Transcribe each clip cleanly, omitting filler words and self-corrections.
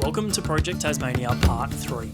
Welcome to Project Tasmania Part 3.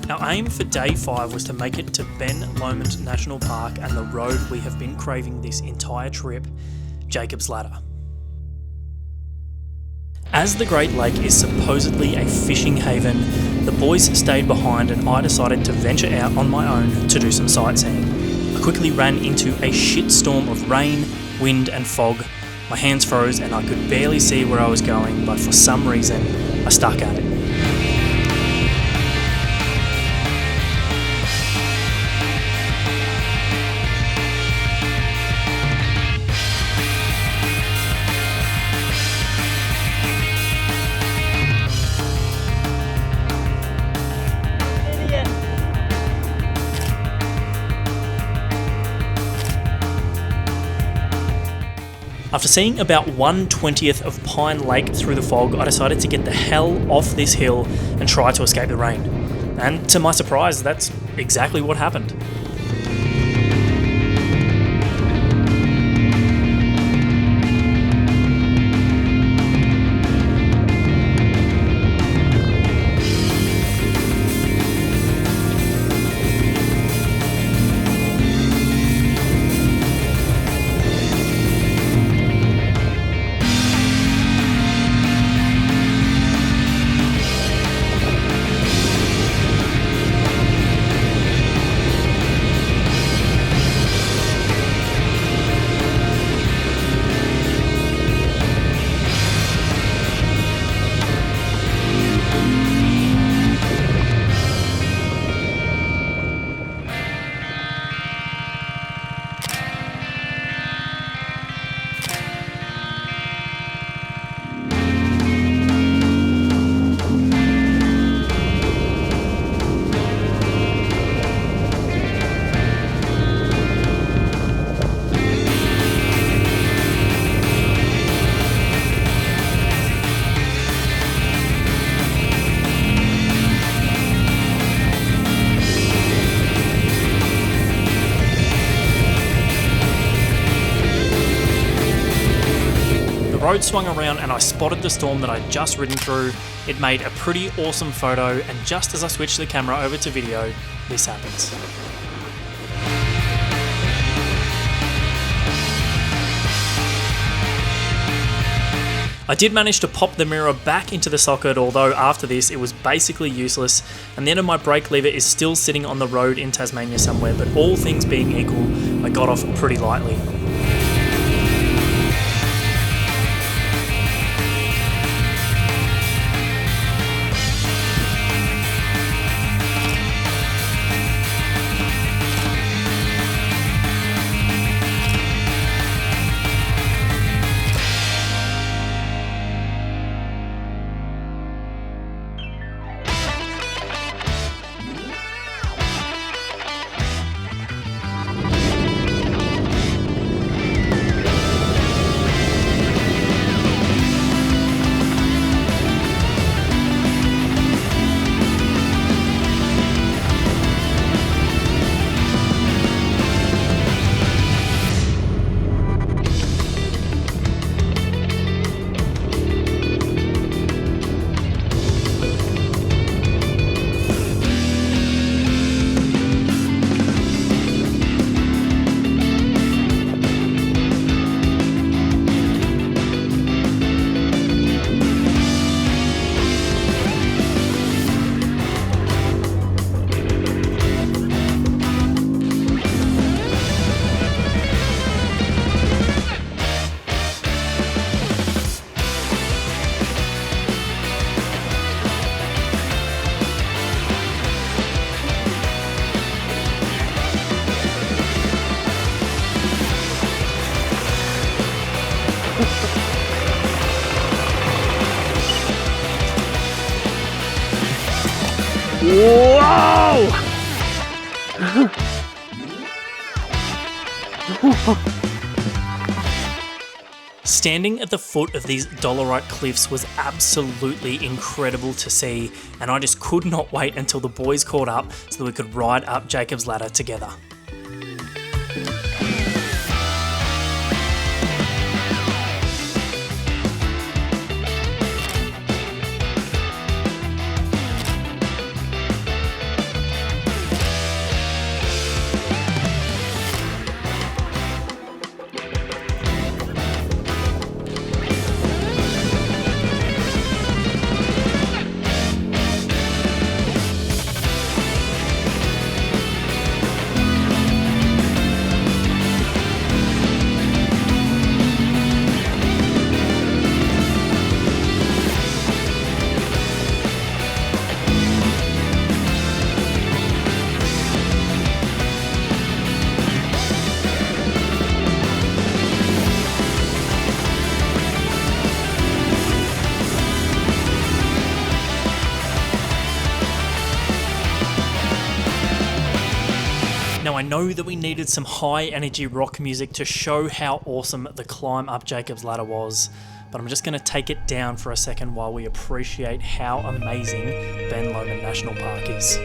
Our aim for Day 5 was to make it to Ben Lomond National Park and the road we have been craving this entire trip, Jacob's Ladder. As the Great Lake is supposedly a fishing haven, the boys stayed behind and I decided to venture out on my own to do some sightseeing. I quickly ran into a shitstorm of rain, wind and fog. My hands froze and I could barely see where I was going, but for some reason I stuck at it. After seeing about 1/20th of Pine Lake through the fog, I decided to get the hell off this hill and try to escape the rain. And to my surprise, that's exactly what happened. The road swung around and I spotted the storm that I'd just ridden through. It made a pretty awesome photo, and just as I switched the camera over to video, this happens. I did manage to pop the mirror back into the socket, although after this it was basically useless, and the end of my brake lever is still sitting on the road in Tasmania somewhere, but all things being equal, I got off pretty lightly. Whoa! Standing at the foot of these dolerite cliffs was absolutely incredible to see, and I just could not wait until the boys caught up so that we could ride up Jacob's Ladder together. Now I know that we needed some high energy rock music to show how awesome the climb up Jacob's Ladder was, but I'm just going to take it down for a second while we appreciate how amazing Ben Lomond National Park is.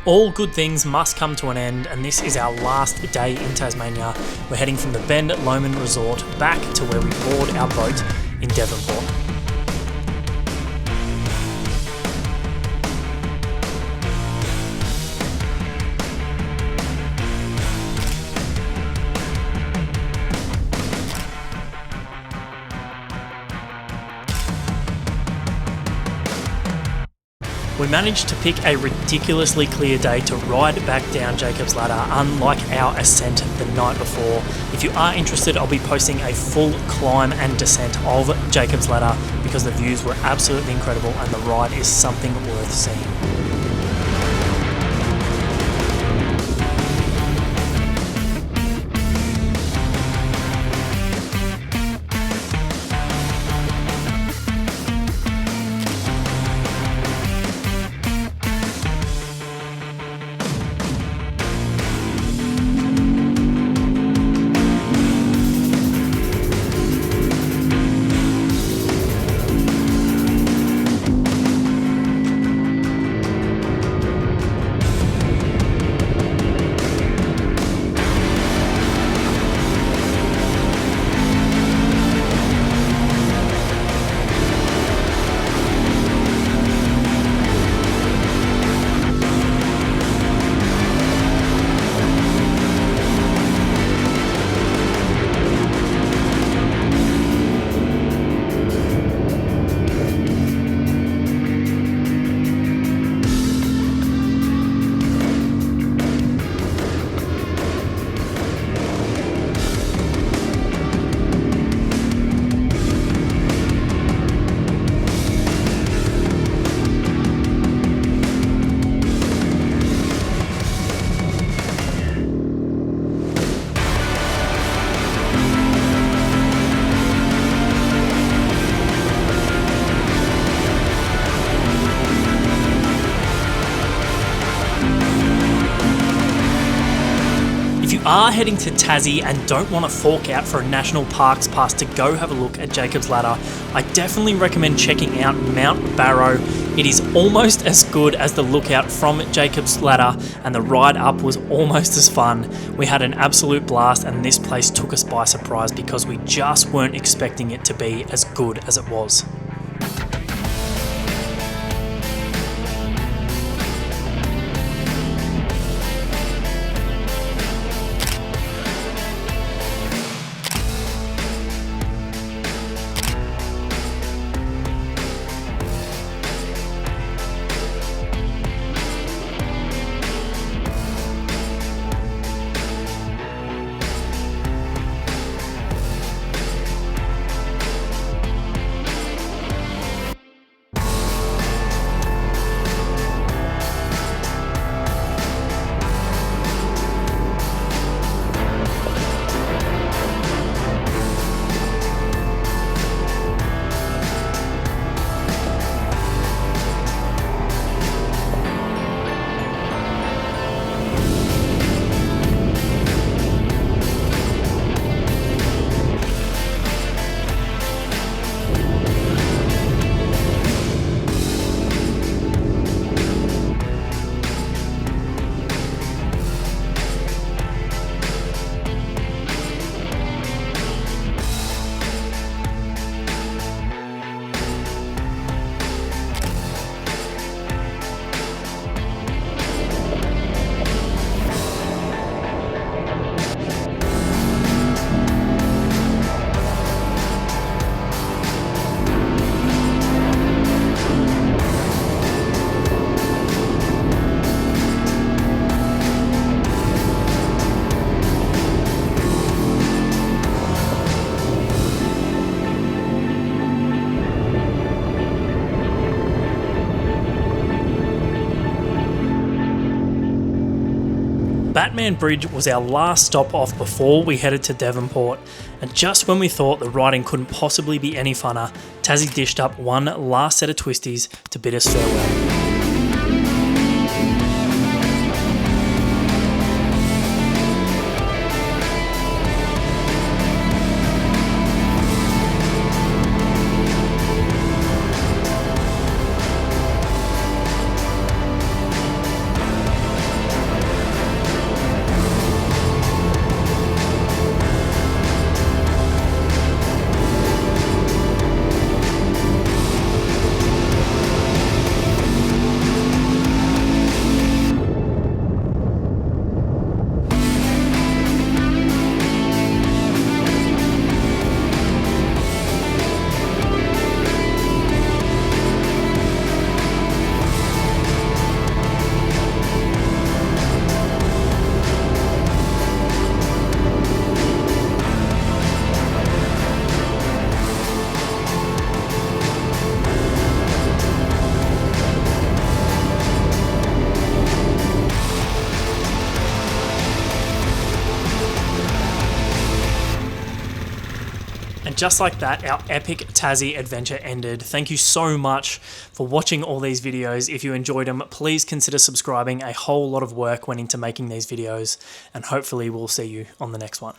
All good things must come to an end, and this is our last day in Tasmania. We're heading from the Ben Lomond Resort back to where we board our boat in Devonport. We managed to pick a ridiculously clear day to ride back down Jacob's Ladder, unlike our ascent the night before. If you are interested, I'll be posting a full climb and descent of Jacob's Ladder because the views were absolutely incredible and the ride is something worth seeing. are heading to Tassie and don't want to fork out for a national parks pass to go have a look at Jacob's Ladder, I definitely recommend checking out Mount Barrow. It is almost as good as the lookout from Jacob's Ladder, and the ride up was almost as fun. We had an absolute blast, and this place took us by surprise because we just weren't expecting it to be as good as it was. Batman Bridge was our last stop off before we headed to Devonport, and just when we thought the riding couldn't possibly be any funner, Tassie dished up one last set of twisties to bid us farewell. And just like that, our epic Tassie adventure ended. Thank you so much for watching all these videos. If you enjoyed them, please consider subscribing. A whole lot of work went into making these videos, and hopefully we'll see you on the next one.